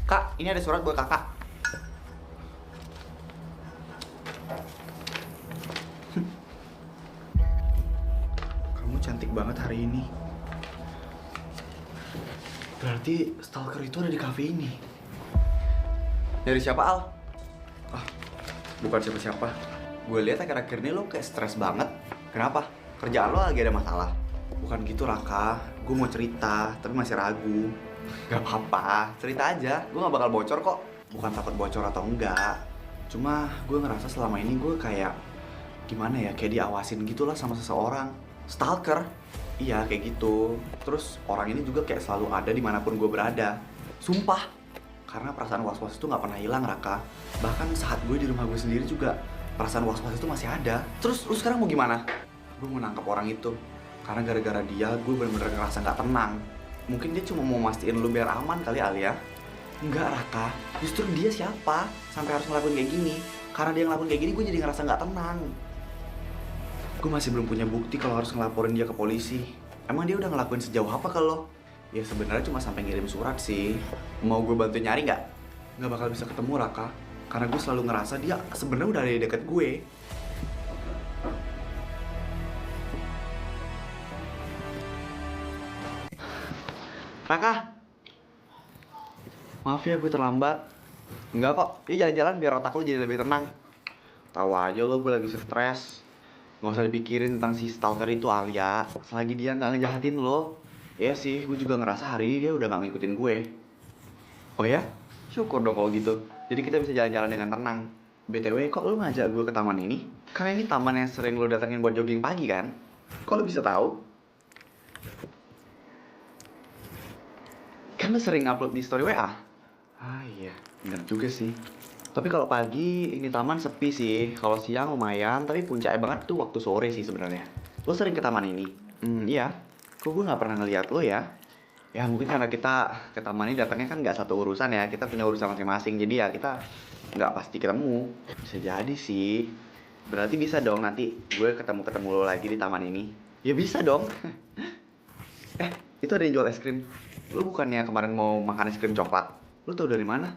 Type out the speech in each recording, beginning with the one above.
Kak, ini ada surat buat kakak. Kamu cantik banget hari ini. Berarti stalker itu ada di cafe ini. Dari siapa, Al? Ah, bukan siapa-siapa. Gue lihat akhir-akhir ini lo kayak stres banget. Kenapa? Kerjaan lo lagi ada masalah? Bukan gitu, Raka. Gue mau cerita, tapi masih ragu. Gak apa-apa, cerita aja. Gue gak bakal bocor kok. Bukan takut bocor atau enggak. Cuma gue ngerasa selama ini gue kayak gimana ya, kayak diawasin gitulah sama seseorang. Stalker. Iya, kayak gitu. Terus orang ini juga kayak selalu ada dimanapun gue berada. Sumpah. Karena perasaan was-was itu gak pernah hilang, Raka. Bahkan saat gue di rumah gue sendiri juga perasaan was-was itu masih ada. Terus lu sekarang mau gimana? Gue mau nangkap orang itu. Karena gara-gara dia gue bener-bener ngerasa gak tenang. Mungkin dia cuma mau mastiin lu biar aman kali, Alia. Enggak, Raka. Justru dia siapa sampai harus ngelakuin kayak gini. Karena dia ngelakuin kayak gini gue jadi ngerasa gak tenang. Gue masih belum punya bukti kalau harus ngelaporin dia ke polisi. Emang dia udah ngelakuin sejauh apa ke lo? Ya sebenarnya cuma sampai ngirim surat sih. Mau gue bantu nyari nggak? Nggak bakal bisa ketemu, Raka. Karena gue selalu ngerasa dia sebenarnya udah ada di deket gue. Raka, maaf ya gue terlambat. Enggak kok, ini jalan-jalan biar otak lu jadi lebih tenang. Tahu aja lo, gue lagi stres. Nggak usah dipikirin tentang si stalker itu, Alia. Selagi dia nggak ngejahatin lo. Iya sih, gue juga ngerasa hari ini dia udah gak ngikutin gue. Oh ya? Syukur dong kalau gitu. Jadi kita bisa jalan-jalan dengan tenang. BTW, kok lu ngajak gue ke taman ini? Karena ini taman yang sering lu datengin buat jogging pagi kan? Kok lu bisa tahu? Kan lu sering upload di story WA. Ah iya, bener juga sih. Tapi kalau pagi ini taman sepi sih. Kalau siang lumayan, tapi puncaknya banget tuh waktu sore sih sebenarnya. Lu sering ke taman ini? Iya. Kok gue gak pernah ngeliat lo ya? Ya mungkin karena kita ke taman ini datangnya kan gak satu urusan ya. Kita punya urusan masing-masing. Jadi ya kita gak pasti ketemu. Bisa jadi sih. Berarti bisa dong nanti gue ketemu-ketemu lo lagi di taman ini. Ya bisa dong. Itu ada yang jual es krim. Lo bukannya kemarin mau makan es krim coklat? Lo tau dari mana?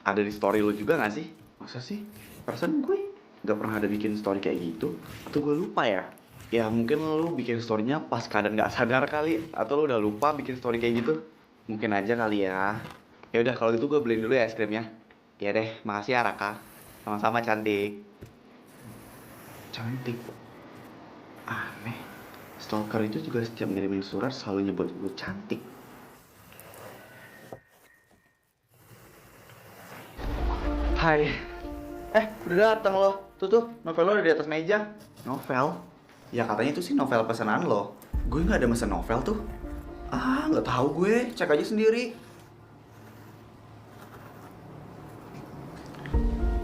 Ada di story lo juga gak sih? Masa sih? Perasaan gue gak pernah ada bikin story kayak gitu. Atau gue lupa ya? Ya mungkin lu bikin story-nya pas keadaan nggak sadar kali. Atau lu udah lupa bikin story kayak gitu. Mungkin aja kali ya. Ya udah kalau gitu gue beliin dulu ya es krimnya. Ya deh, makasih ya Raka. Sama-sama cantik. Cantik? Aneh. Stalker itu juga setiap ngirimin surat selalu nyebut gue cantik. Hai. Udah datang loh. Tuh, novel lo ada di atas meja. Novel? Ya katanya itu sih novel pesanan lo. Gue nggak ada mesen novel tuh. Ah, nggak tahu gue. Cek aja sendiri.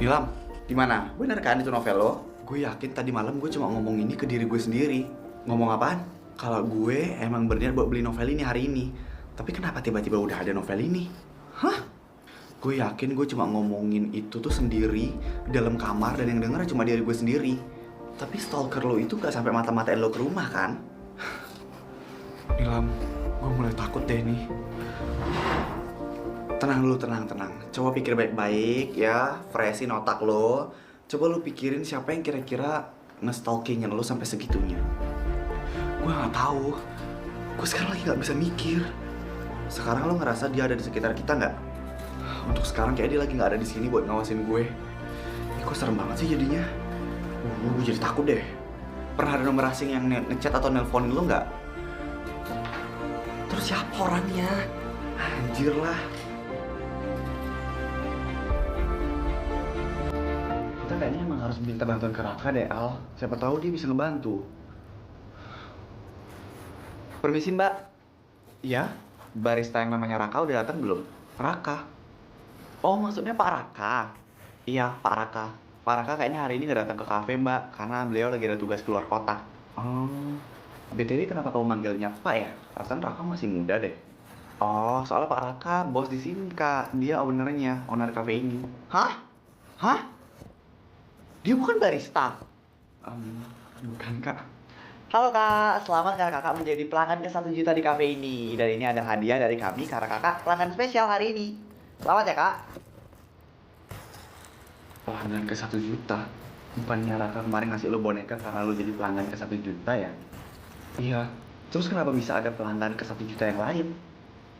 Nilam, gimana? Bener kan itu novel lo? Gue yakin tadi malam gue cuma ngomong ini ke diri gue sendiri. Ngomong apaan? Kalau gue emang berniat buat beli novel ini hari ini. Tapi kenapa tiba-tiba udah ada novel ini? Hah? Gue yakin gue cuma ngomongin itu tuh sendiri di dalam kamar dan yang denger cuma diri gue sendiri. Tapi stalker lo itu gak sampai mata-matain lo ke rumah kan? Nilam, gue mulai takut deh nih. Tenang dulu, tenang. Coba pikir baik-baik ya, freshin otak lo. Coba lo pikirin siapa yang kira-kira nge-stalkingin lo sampai segitunya. Gue gak tahu. Gue sekarang lagi gak bisa mikir. Sekarang lo ngerasa dia ada di sekitar kita nggak? Untuk sekarang kayak dia lagi gak ada di sini buat ngawasin gue. Kok serem banget sih jadinya. Gue jadi takut deh. Pernah ada nomor asing yang ngechat atau nelponin lo nggak? Terus siapa orangnya? Anjir lah. Kita kayaknya emang harus minta bantuan ke Raka deh, Al. Siapa tahu dia bisa ngebantu. Permisi, Mbak. Iya? Barista yang namanya Raka udah datang belum? Raka? Oh, maksudnya Pak Raka? Iya, Pak Raka. Pak Raka kayaknya hari ini nggak datang ke kafe, Mbak, karena beliau lagi ada tugas keluar kota. Oh, BTW kenapa kamu manggilnya Pak ya? Perasaan Raka masih muda deh. Oh, soalnya Pak Raka bos di sini, Kak. Dia ownernya, owner kafe ini. Hah? Hah? Dia bukan barista? Bukan, Kak. Halo Kak, selamat karena Kakak menjadi pelanggan ke 1 juta di kafe ini. Dan ini ada hadiah dari kami karena Kakak pelanggan spesial hari ini. Selamat ya, Kak. Pelanggan ke 1 juta? Bukannya Raka kemarin ngasih lo boneka karena lo jadi pelanggan ke 1 juta ya? Iya. Terus kenapa bisa ada pelanggan ke 1 juta yang lain?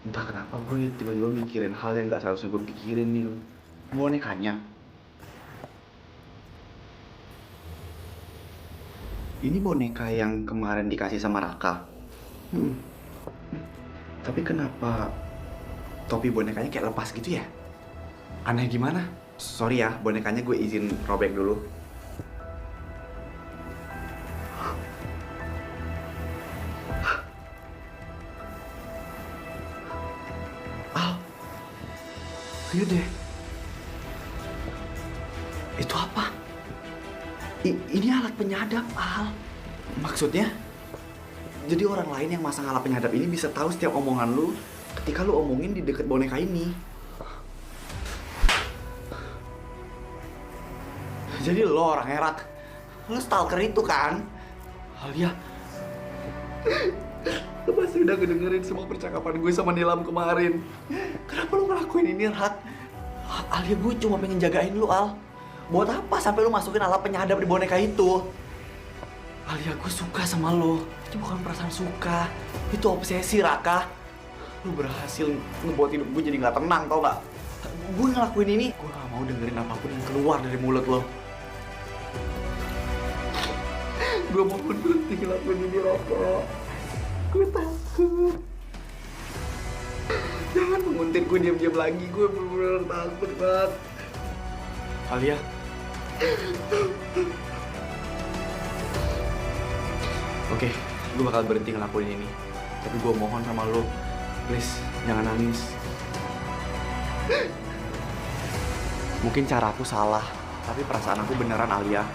Entah kenapa gue tiba-tiba mikirin hal yang gak seharusnya gue pikirin nih. Bonekanya. Ini boneka yang kemarin dikasih sama Raka. Tapi kenapa topi bonekanya kayak lepas gitu ya? Aneh gimana? Sorry ya, bonekanya gue izin robek dulu. Al, lihat deh. Itu apa? Ini alat penyadap, Al. Maksudnya? Jadi orang lain yang masang alat penyadap ini bisa tahu setiap omongan lu ketika lu omongin di deket boneka ini. Jadi lo orang herat. Lo stalker itu kan? Alia, lo pasti udah ngedengerin semua percakapan gue sama Nilam kemarin. Kenapa lo ngelakuin ini, Rat? Alia, gue cuma pengen jagain lo, Al. Buat apa sampai lo masukin alat penyadap di boneka itu? Alia, gue suka sama lo. Itu bukan perasaan suka. Itu obsesi, Raka. Lo berhasil ngebuat hidup gue jadi gak tenang, tau gak? Gue ngelakuin ini, gue gak mau dengerin apapun yang keluar dari mulut lo. Gue mohon berhenti ngelakuin ini, Raka. Gue takut. Jangan menguntit gue diam-diam lagi. Gue bener-bener takut banget. Alia. Oke, gue bakal berhenti ngelakuin ini. Tapi gue mohon sama lo, please, jangan nangis. Mungkin cara aku salah, tapi perasaan aku beneran, Alia.